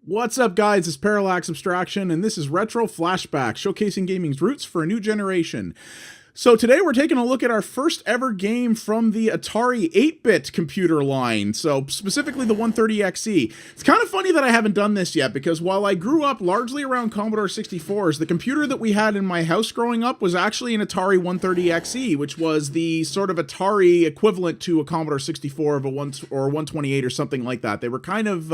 What's up, guys? It's Parallax Abstraction, and this is Retro Flashback, showcasing gaming's roots for a new generation. So today we're taking a look at our first ever game from the Atari 8-bit computer line, so specifically the 130XE. It's kind of funny that I haven't done this yet, because while I grew up largely around Commodore 64s, the computer that we had in my house growing up was actually an Atari 130XE, which was the sort of Atari equivalent to a Commodore 64 of a 128 or something like that. They were kind of...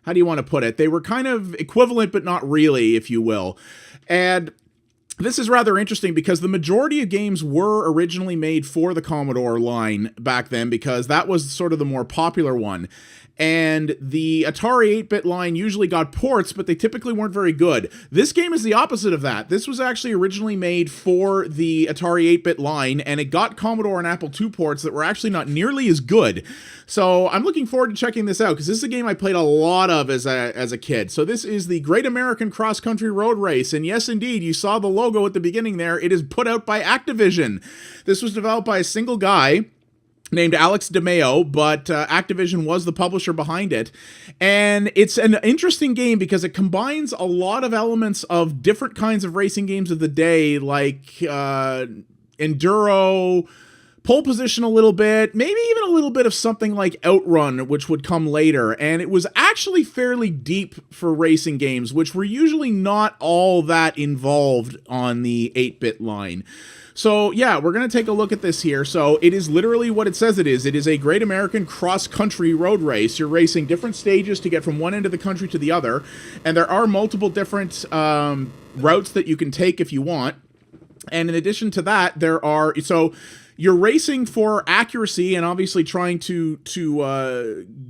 how do you want to put it? They were kind of equivalent, but not really, if you will. And this is rather interesting because the majority of games were originally made for the Commodore line back then, because that was sort of the more popular one. And the Atari 8-bit line usually got ports, but they typically weren't very good. This game is the opposite of that. This was actually originally made for the Atari 8-bit line, and it got Commodore and Apple II ports that were actually not nearly as good. So I'm looking forward to checking this out, because this is a game I played a lot of as a kid. So this is the Great American Cross Country Road Race, and yes, indeed, you saw the logo at the beginning there. It is put out by Activision. This was developed by a single guy named Alex DeMeo, but Activision was the publisher behind it. And it's an interesting game because it combines a lot of elements of different kinds of racing games of the day, like Enduro, pole position a little bit, maybe even a little bit of something like Outrun, which would come later. And it was actually fairly deep for racing games, which were usually not all that involved on the 8-bit line. So yeah, we're going to take a look at this here. So it is literally what it says it is. It is a Great American Cross-Country Road Race. You're racing different stages to get from one end of the country to the other. And there are multiple different routes that you can take if you want. And in addition to that, there are... So you're racing for accuracy and obviously trying to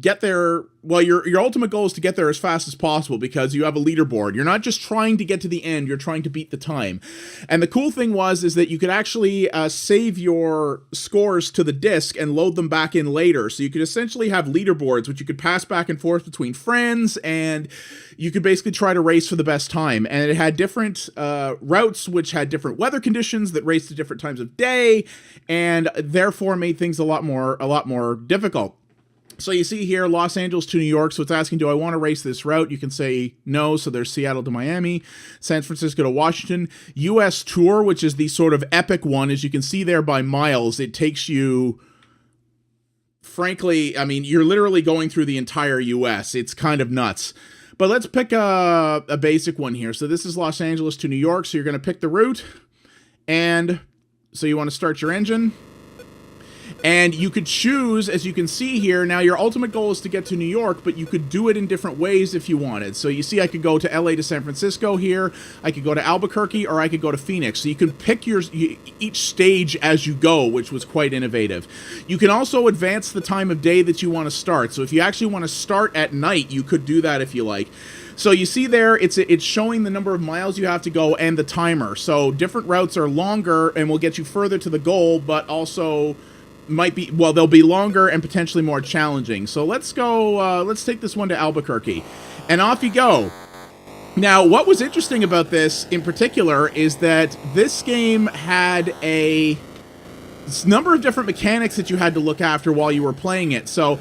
get there. Well, your ultimate goal is to get there as fast as possible because you have a leaderboard. You're not just trying to get to the end, you're trying to beat the time. And the cool thing is that you could actually save your scores to the disk and load them back in later. So you could essentially have leaderboards, which you could pass back and forth between friends, and you could basically try to race for the best time. And it had different routes, which had different weather conditions that raced at different times of day, and therefore made things a lot more difficult. So you see here, Los Angeles to New York, so it's asking, do I want to race this route? You can say no, so there's Seattle to Miami, San Francisco to Washington. US Tour, which is the sort of epic one, as you can see there by miles, it takes you, frankly, I mean, you're literally going through the entire US. It's kind of nuts. But let's pick a basic one here. So this is Los Angeles to New York, so you're going to pick the route, and so you want to start your engine. And you could choose, as you can see here, now your ultimate goal is to get to New York, but you could do it in different ways if you wanted. So you see I could go to LA to San Francisco here, I could go to Albuquerque, or I could go to Phoenix. So you can pick each stage as you go, which was quite innovative. You can also advance the time of day that you want to start. So if you actually want to start at night, you could do that if you like. So you see there, it's showing the number of miles you have to go and the timer. So different routes are longer and will get you further to the goal, but also... they'll be longer and potentially more challenging. So let's go, let's take this one to Albuquerque. And off you go. Now, what was interesting about this in particular is that this game had a number of different mechanics that you had to look after while you were playing it. So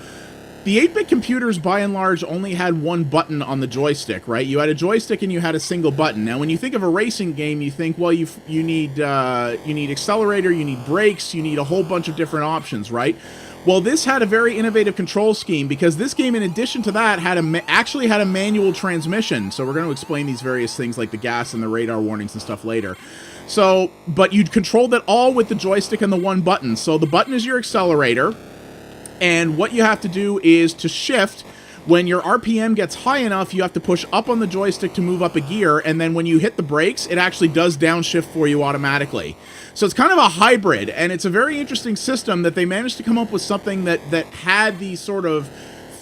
the 8-bit computers, by and large, only had one button on the joystick, right? You had a joystick and you had a single button. Now, when you think of a racing game, you think, well, you need accelerator, you need brakes, you need a whole bunch of different options, right? Well, this had a very innovative control scheme because this game, in addition to that, actually had a manual transmission. So we're going to explain these various things like the gas and the radar warnings and stuff later. So, but you'd control that all with the joystick and the one button. So the button is your accelerator. And what you have to do is to shift. When your RPM gets high enough, you have to push up on the joystick to move up a gear, and then when you hit the brakes, it actually does downshift for you automatically. So it's kind of a hybrid, and it's a very interesting system that they managed to come up with something that had the sort of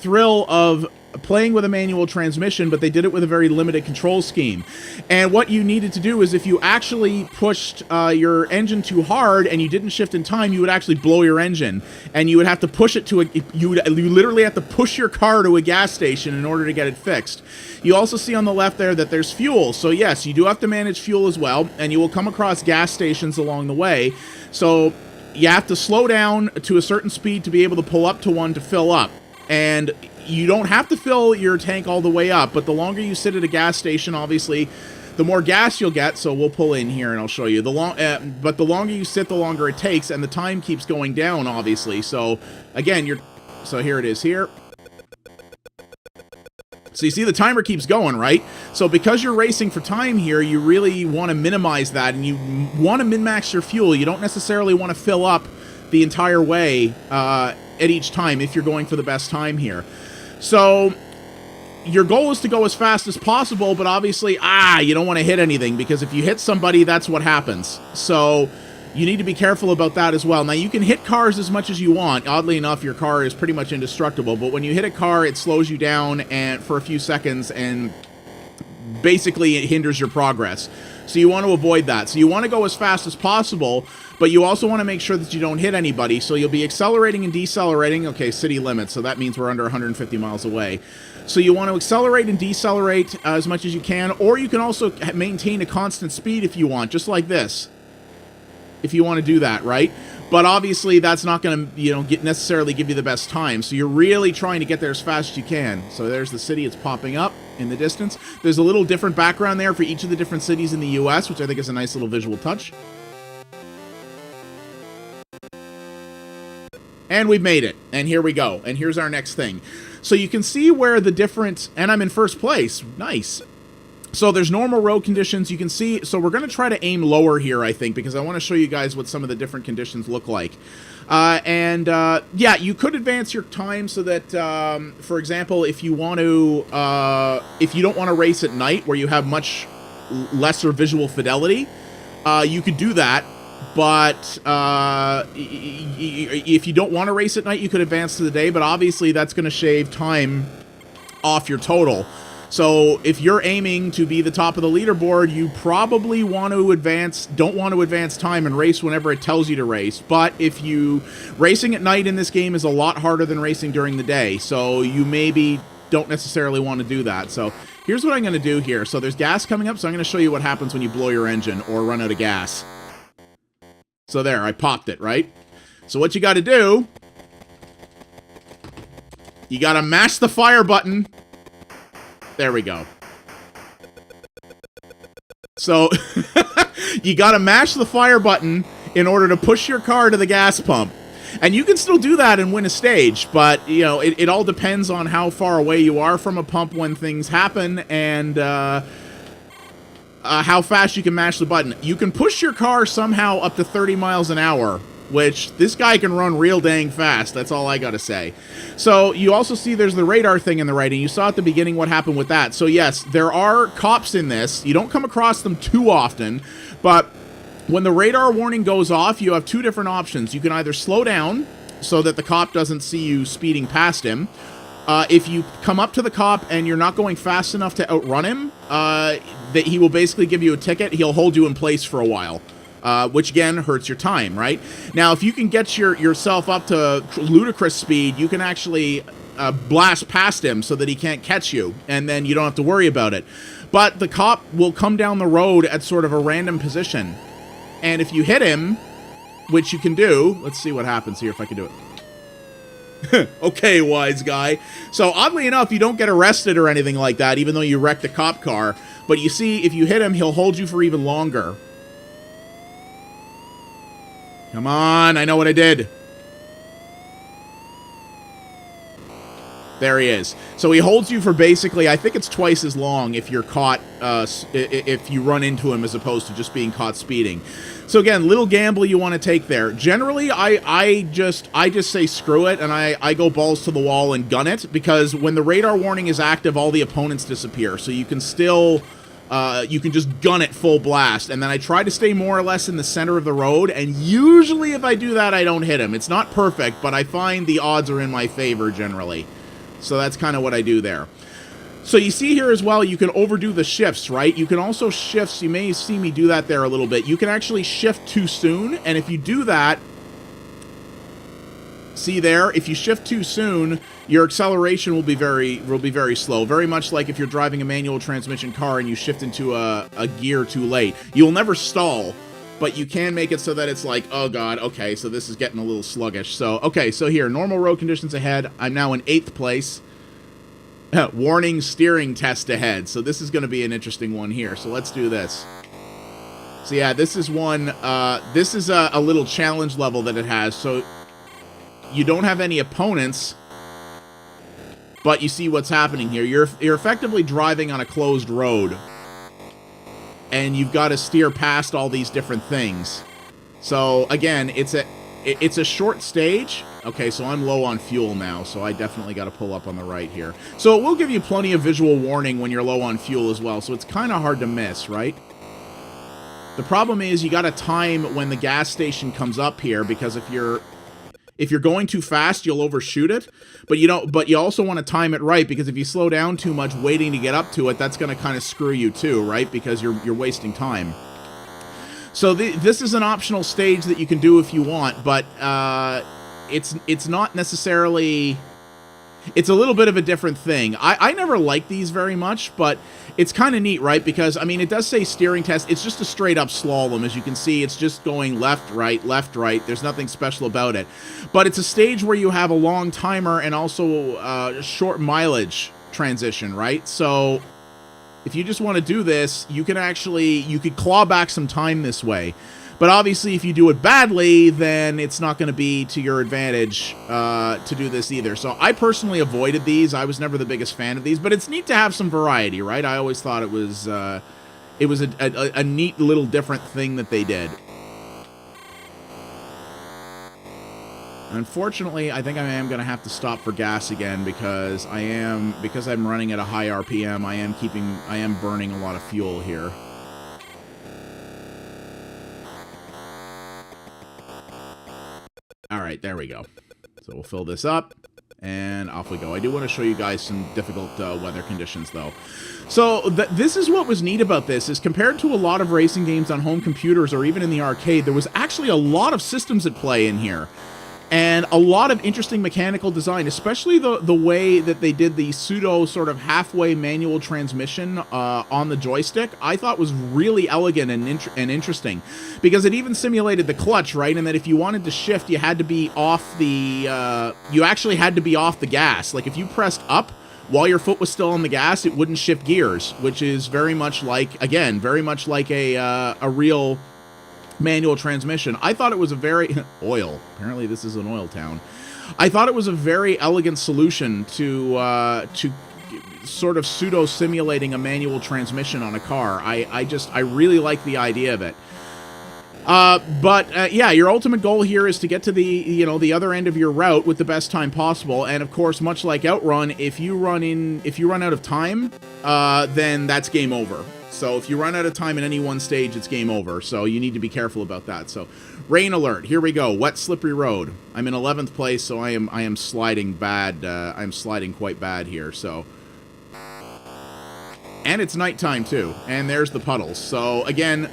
thrill of playing with a manual transmission, but they did it with a very limited control scheme. And what you needed to do is if you actually pushed your engine too hard and you didn't shift in time, you would actually blow your engine, and you would have to push it to you literally have to push your car to a gas station in order to get it fixed. You also see on the left there that there's fuel. So yes, you do have to manage fuel as well, and you will come across gas stations along the way. So you have to slow down to a certain speed to be able to pull up to one to fill up. And you don't have to fill your tank all the way up, but the longer you sit at a gas station, obviously, the more gas you'll get. So we'll pull in here and I'll show you. But the longer you sit, the longer it takes, and the time keeps going down, obviously. So again, so here it is here. So you see the timer keeps going, right? So because you're racing for time here, you really want to minimize that, and you want to min-max your fuel. You don't necessarily want to fill up the entire way at each time if you're going for the best time here. So your goal is to go as fast as possible, but obviously, you don't want to hit anything, because if you hit somebody, that's what happens. So you need to be careful about that as well. Now, you can hit cars as much as you want. Oddly enough, your car is pretty much indestructible, but when you hit a car, it slows you down for a few seconds, and basically it hinders your progress. So you want to avoid that. So you want to go as fast as possible, but you also want to make sure that you don't hit anybody. So you'll be accelerating and decelerating. Okay, city limits, so that means we're under 150 miles away. So you want to accelerate and decelerate as much as you can, or you can also maintain a constant speed if you want, just like this, if you want to do that, right? But obviously that's not going to, necessarily give you the best time. So you're really trying to get there as fast as you can. So there's the city. It's popping up in the distance. There's a little different background there for each of the different cities in the US, which I think is a nice little visual touch. And we've made it. And here we go. And here's our next thing. So you can see where the different, and I'm in first place. Nice. So there's normal road conditions. You can see, so we're going to try to aim lower here, I think, because I want to show you guys what some of the different conditions look like. Yeah, you could advance your time so that, for example, if you want to, if you don't want to race at night where you have much lesser visual fidelity, you could do that. But if you don't want to race at night, you could advance to the day, but obviously that's going to shave time off your total. So if you're aiming to be the top of the leaderboard, you probably don't want to advance time and race whenever it tells you to race. But racing at night in this game is a lot harder than racing during the day. So you maybe don't necessarily want to do that. So here's what I'm going to do here. So there's gas coming up, so I'm going to show you what happens when you blow your engine or run out of gas. So there, I popped it, right? So what you got to do, you got to mash the fire button. There we go. So you got to mash the fire button in order to push your car to the gas pump. And you can still do that and win a stage, but it all depends on how far away you are from a pump when things happen, and how fast you can mash the button. You can push your car somehow up to 30 miles an hour, which this guy can run real dang fast. That's all I gotta say. So you also see there's the radar thing in the right, and you saw at the beginning what happened with that. So yes, there are cops in this. You don't come across them too often, but when the radar warning goes off, you have two different options. You can either slow down so that the cop doesn't see you speeding past him. If you come up to the cop and you're not going fast enough to outrun him, that he will basically give you a ticket. He'll hold you in place for a while, which again hurts your time, right? Now, if you can get yourself up to ludicrous speed, you can actually blast past him so that he can't catch you, and then you don't have to worry about it. But the cop will come down the road at sort of a random position, and if you hit him, which you can do, let's see what happens here if I can do it. Okay, wise guy. So oddly enough, you don't get arrested or anything like that, even though you wrecked a cop car. But you see, if you hit him, he'll hold you for even longer. Come on, I know what I did. There he is. So he holds you for basically, I think it's twice as long if you're caught, if you run into him as opposed to just being caught speeding. So again, little gamble you want to take there. Generally, I just say screw it, and I go balls to the wall and gun it, because when the radar warning is active, all the opponents disappear. So you can still, you can just gun it full blast, and then I try to stay more or less in the center of the road, and usually if I do that, I don't hit him. It's not perfect, but I find the odds are in my favor generally. So that's kind of what I do there. So you see here as well, you can overdo the shifts, right? You can also shift, you may see me do that there a little bit. You can actually shift too soon, and if you do that, see there, if you shift too soon, your acceleration will be very slow. Very much like if you're driving a manual transmission car and you shift into a gear too late. You'll never stall, but you can make it so that it's like, oh god, okay, so this is getting a little sluggish. So, okay, so here, normal road conditions ahead. I'm now in 8th place. Warning, steering test ahead. So this is going to be an interesting one here. So let's do this. So yeah, this is one, this is a little challenge level that it has. So you don't have any opponents, but you see what's happening here. You're effectively driving on a closed road, and you've got to steer past all these different things. So again, it's a short stage. Okay, so I'm low on fuel now, so I definitely got to pull up on the right here. So it will give you plenty of visual warning when you're low on fuel as well, so it's kind of hard to miss, right? The problem is you got to time when the gas station comes up here, because if you're going too fast, you'll overshoot it. But you also want to time it right, because if you slow down too much waiting to get up to it, that's going to kind of screw you too, right? Because you're wasting time. So this is an optional stage that you can do if you want, but it's not necessarily... It's a little bit of a different thing. I never liked these very much, but it's kind of neat, right? Because, I mean, it does say steering test. It's just a straight-up slalom. As you can see, it's just going left, right. There's nothing special about it. But it's a stage where you have a long timer and also a short mileage transition, right? So if you just want to do this, you could claw back some time this way. But obviously, if you do it badly, then it's not going to be to your advantage to do this either. So I personally avoided these. I was never the biggest fan of these, but it's neat to have some variety, right? I always thought it was a neat little different thing that they did. Unfortunately, I think I am going to have to stop for gas again because I'm running at a high RPM. I am burning a lot of fuel here. All right, there we go. So we'll fill this up, and off we go. I do want to show you guys some difficult weather conditions, though. So this is what was neat about this, is compared to a lot of racing games on home computers or even in the arcade, there was actually a lot of systems at play in here. And a lot of interesting mechanical design, especially the way that they did the pseudo sort of halfway manual transmission on the joystick, I thought was really elegant and interesting, because it even simulated the clutch, right? And that if you wanted to shift, you had to be off the you actually had to be off the gas. Like if you pressed up while your foot was still on the gas, it wouldn't shift gears, which is very much like a real manual transmission. I thought it was a very... oil. Apparently this is an oil town. I thought it was a very elegant solution to sort of pseudo-simulating a manual transmission on a car. I really like the idea of it. But yeah, your ultimate goal here is to get to the other end of your route with the best time possible. And of course, much like Outrun, if you run out of time, then that's game over. So if you run out of time in any one stage, it's game over. So you need to be careful about that. So rain alert. Here we go. Wet, slippery road. I'm in 11th place, so I am sliding bad. I'm sliding quite bad here. So, and it's nighttime too. And there's the puddles. So again,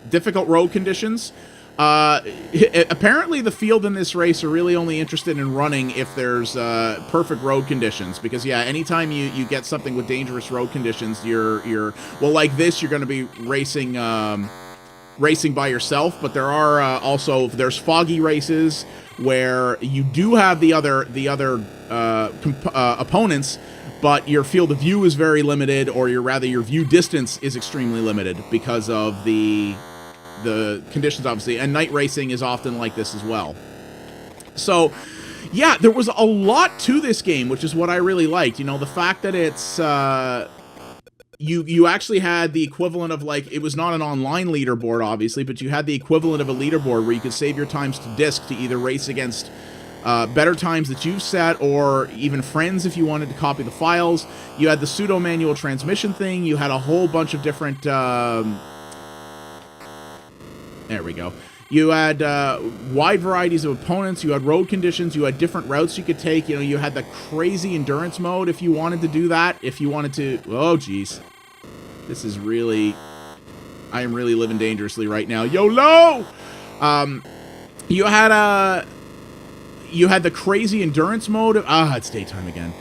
difficult road conditions. Apparently the field in this race are really only interested in running if there's perfect road conditions, because yeah, anytime you get something with dangerous road conditions, you're well, like this, you're going to be racing by yourself. But there are there's foggy races where you do have the other opponents, but your field of view is very limited, or your view distance is extremely limited because of the conditions, obviously, and night racing is often like this as well. So, yeah, there was a lot to this game, which is what I really liked. You know, the fact that it's you actually had the equivalent of, like, it was not an online leaderboard, obviously, but you had the equivalent of a leaderboard where you could save your times to disk to either race against better times that you've set, or even friends if you wanted to copy the files. You had the pseudo manual transmission thing. You had a whole bunch of different there we go. You had wide varieties of opponents. You had road conditions. You had different routes you could take. You know, you had the crazy endurance mode if you wanted to do that. If you wanted to... Oh, jeez. This is really... I am really living dangerously right now. YOLO! You had the crazy endurance mode. It's daytime again.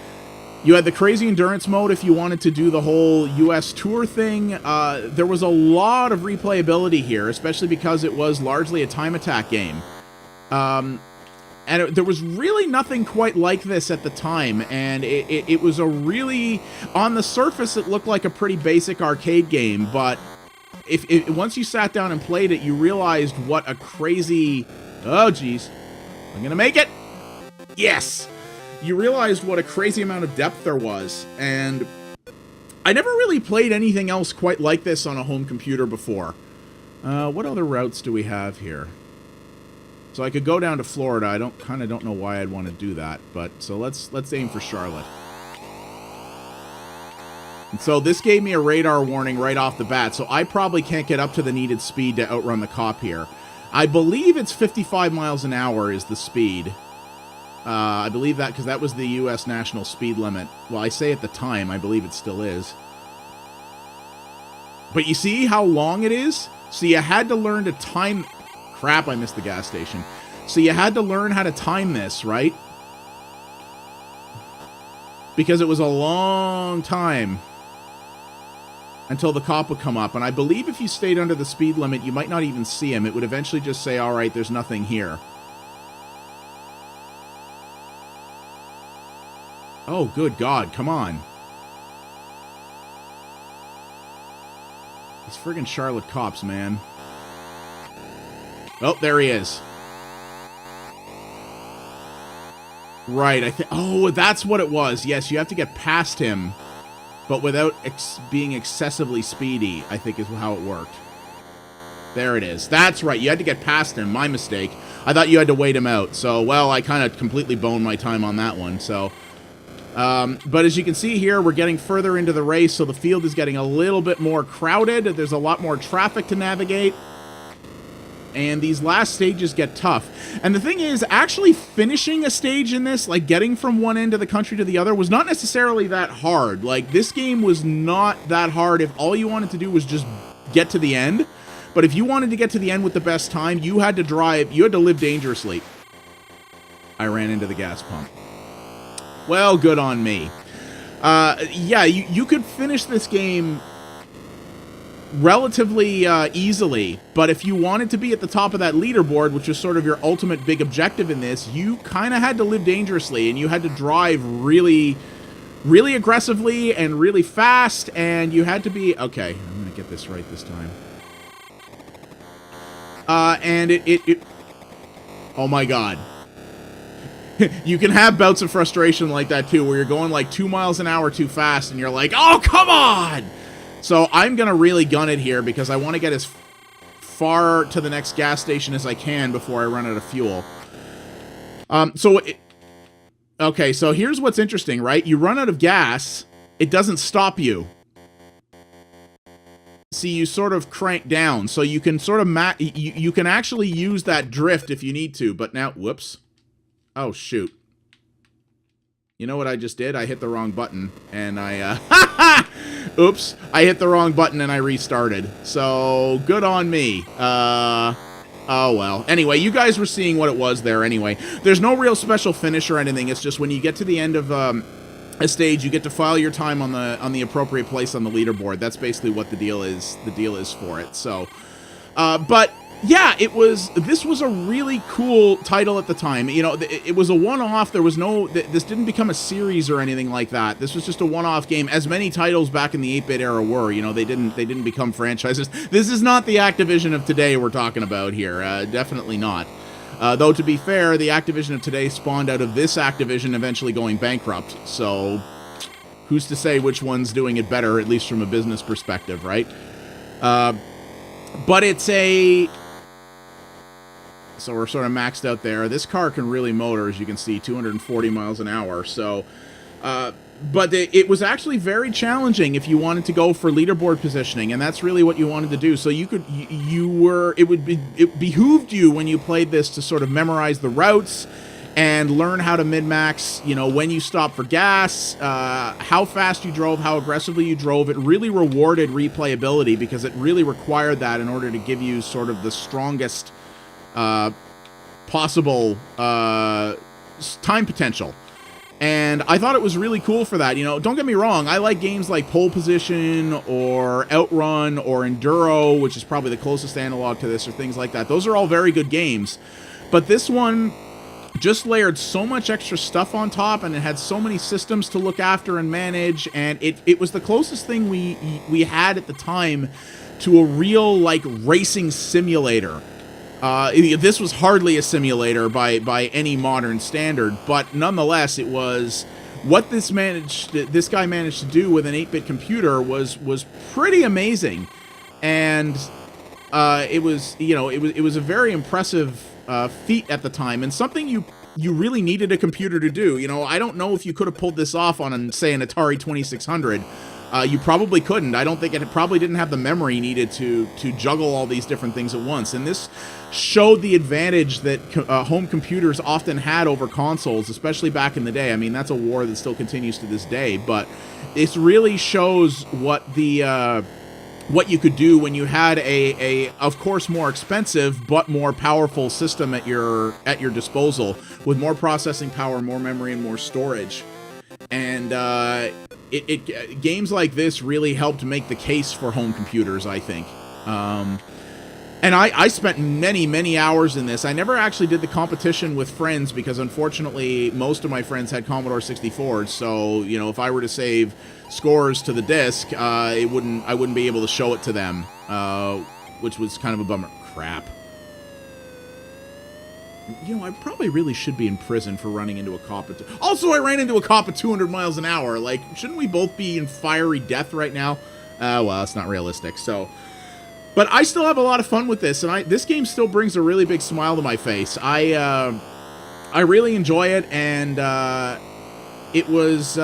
You had the crazy endurance mode if you wanted to do the whole US tour thing. There was a lot of replayability here, especially because it was largely a time attack game. And there was really nothing quite like this at the time, and it was a really, on the surface, it looked like a pretty basic arcade game, but once you sat down and played it, you realized what a crazy, oh geez, I'm gonna make it, yes! You realized what a crazy amount of depth there was, and I never really played anything else quite like this on a home computer before. What other routes do we have here? So I could go down to Florida. I kind of don't know why I'd want to do that, but so let's aim for Charlotte. And so this gave me a radar warning right off the bat, so I probably can't get up to the needed speed to outrun the cop here. I believe it's 55 miles an hour is the speed. I believe that because that was the U.S. national speed limit. Well, I say at the time, I believe it still is. But you see how long it is? So you had to learn to time... Crap, I missed the gas station. So you had to learn how to time this, right? Because it was a long time until the cop would come up. And I believe if you stayed under the speed limit, you might not even see him. It would eventually just say, all right, there's nothing here. Oh, good God, come on. These friggin' Charlotte cops, man. Oh, there he is. Right, oh, that's what it was. Yes, you have to get past him, but without being excessively speedy, I think is how it worked. There it is. That's right, you had to get past him. My mistake. I thought you had to wait him out. So, well, I kind of completely boned my time on that one, so... but as you can see here, we're getting further into the race, so the field is getting a little bit more crowded. There's a lot more traffic to navigate. And these last stages get tough. And the thing is, actually finishing a stage in this, like getting from one end of the country to the other, was not necessarily that hard. Like, this game was not that hard if all you wanted to do was just get to the end. But if you wanted to get to the end with the best time, you had to drive, you had to live dangerously. I ran into the gas pump. Well, good on me. Yeah, you could finish this game relatively easily, but if you wanted to be at the top of that leaderboard, which was sort of your ultimate big objective in this, you kind of had to live dangerously, and you had to drive really, really aggressively and really fast, and you had to be... Okay, I'm going to get this right this time. And it... Oh my God. You can have bouts of frustration like that too, where you're going like 2 miles an hour too fast, and you're like, oh, come on! So I'm going to really gun it here, because I want to get as far to the next gas station as I can before I run out of fuel. Okay, so here's what's interesting, right? You run out of gas, it doesn't stop you. See, you sort of crank down, so you can sort of you can actually use that drift if you need to, but now, whoops. Oh, shoot. You know what I just did? I hit the wrong button, and oops. I hit the wrong button, and I restarted. So, good on me. Oh, well. Anyway, you guys were seeing what it was there anyway. There's no real special finish or anything. It's just when you get to the end of a stage, you get to file your time on the appropriate place on the leaderboard. That's basically what the deal is for it. So, but... yeah, this was a really cool title at the time. You know, it was a one-off. There was no, this didn't become a series or anything like that. This was just a one-off game, as many titles back in the 8-bit era were. You know, they didn't become franchises. This is not the Activision of today we're talking about here. Definitely not. Though, to be fair, the Activision of today spawned out of this Activision eventually going bankrupt. So, who's to say which one's doing it better, at least from a business perspective, right? But it's a... So we're sort of maxed out there. This car can really motor, as you can see, 240 miles an hour. So, but it was actually very challenging if you wanted to go for leaderboard positioning, and that's really what you wanted to do. So it behooved you when you played this to sort of memorize the routes and learn how to min-max, you know, when you stopped for gas, how fast you drove, how aggressively you drove. It really rewarded replayability because it really required that in order to give you sort of the strongest possible time potential. And I thought it was really cool for that. You know, don't get me wrong, I like games like Pole Position or Outrun or Enduro, which is probably the closest analog to this, or things like that. Those are all very good games. But this one just layered so much extra stuff on top, and it had so many systems to look after and manage, and it was the closest thing we had at the time to a real, like, racing simulator. This was hardly a simulator by any modern standard, but nonetheless, it was what this guy managed to do with an 8-bit computer was pretty amazing, and it was a very impressive feat at the time, and something you really needed a computer to do. I don't know if you could have pulled this off on, say, an Atari 2600. You probably couldn't. I don't think it probably didn't have the memory needed to juggle all these different things at once. And this showed the advantage that home computers often had over consoles, especially back in the day. I mean, that's a war that still continues to this day. But it really shows what you could do when you had a of course more expensive but more powerful system at your disposal, with more processing power, more memory, and more storage. And games like this really helped make the case for home computers, I think. And I spent many hours in this. I never actually did the competition with friends because, unfortunately, most of my friends had Commodore 64s. So, if I were to save scores to the disc, I wouldn't be able to show it to them, which was kind of a bummer. Crap. I probably really should be in prison for running into a cop. Also, I ran into a cop at 200 miles an hour. Like, shouldn't we both be in fiery death right now? Well, it's not realistic, so... But I still have a lot of fun with this, and this game still brings a really big smile to my face. I really enjoy it, and it was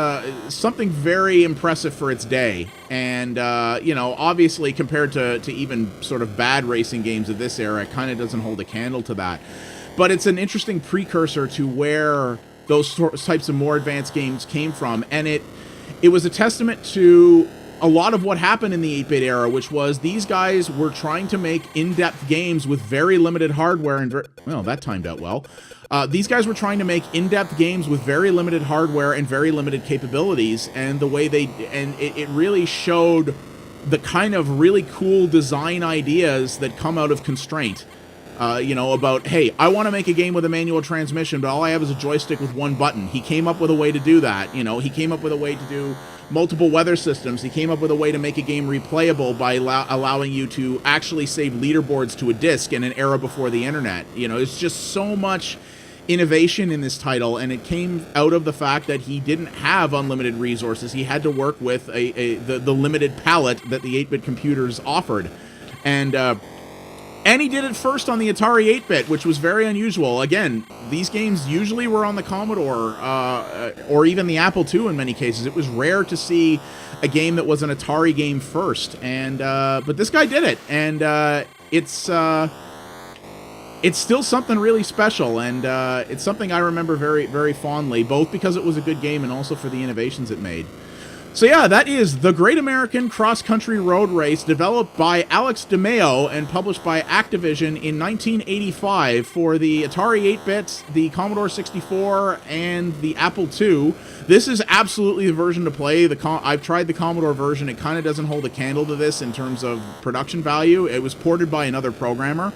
something very impressive for its day. And, obviously, compared to even sort of bad racing games of this era, it kind of doesn't hold a candle to that. But it's an interesting precursor to where those types of more advanced games came from, and it was a testament to a lot of what happened in the 8-bit era, which was these guys were trying to make in-depth games with very limited hardware, and well, that timed out well. These guys were trying to make in-depth games with very limited hardware and very limited capabilities, and the way it really showed the kind of really cool design ideas that come out of constraint. About, hey, I want to make a game with a manual transmission, but all I have is a joystick with one button. He came up with a way to do that. He came up with a way to do multiple weather systems. He came up with a way to make a game replayable by allowing you to actually save leaderboards to a disc in an era before the internet. It's just so much innovation in this title, and it came out of the fact that he didn't have unlimited resources. He had to work with the limited palette that the 8-bit computers offered. And he did it first on the Atari 8-bit, which was very unusual. Again, these games usually were on the Commodore, or even the Apple II in many cases. It was rare to see a game that was an Atari game first. But this guy did it, and it's still something really special, and it's something I remember very, very fondly, both because it was a good game and also for the innovations it made. So yeah, that is The Great American Cross-Country Road Race, developed by Alex DeMeo and published by Activision in 1985 for the Atari 8-bit, the Commodore 64, and the Apple II. This is absolutely the version to play. I've tried the Commodore version. It kind of doesn't hold a candle to this in terms of production value. It was ported by another programmer,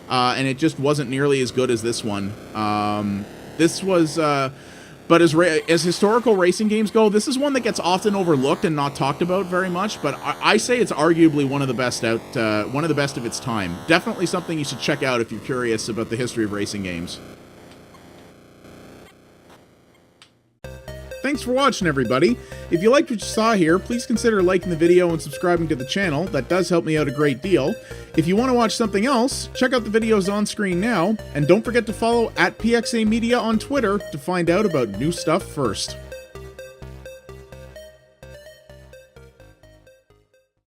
and it just wasn't nearly as good as this one. This was... But as historical racing games go, this is one that gets often overlooked and not talked about very much. But I say it's arguably one of the best of its time. Definitely something you should check out if you're curious about the history of racing games. Thanks for watching, everybody. If you liked what you saw here, please consider liking the video and subscribing to the channel. That does help me out a great deal. If you want to watch something else, check out the videos on screen now, and don't forget to follow @PXA Media on Twitter to find out about new stuff first.